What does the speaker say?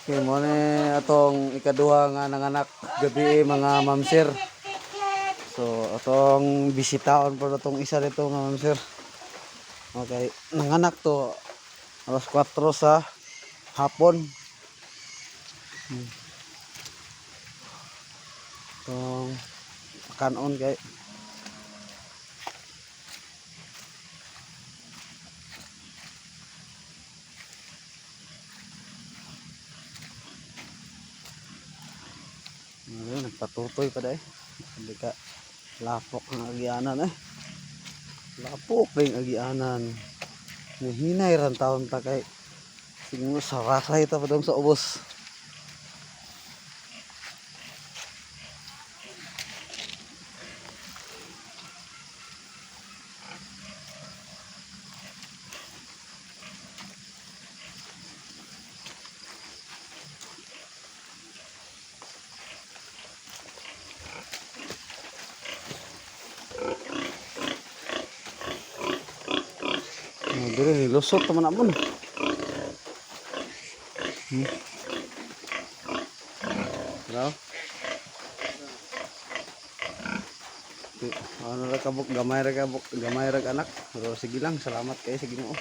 Okay, mo ni atong ikaduha nga nanganak gabi mga mamsir. So atong bisitaon po atong isa dito nga mamsir. Okay, nanganak to alas 4 sa hapon. Itong kanon kay nagpatutoy pa dai. Hindi ka lapok ang agianan eh. Lapok ring agianan. Nahinay ran taon ta kay siguro sa rasay ta padong sa ubos. Dire lusot teman amun. Hello. Ano ra kabuk gamay ra anak. Pero sige lang, salamat kay sa Ginoo.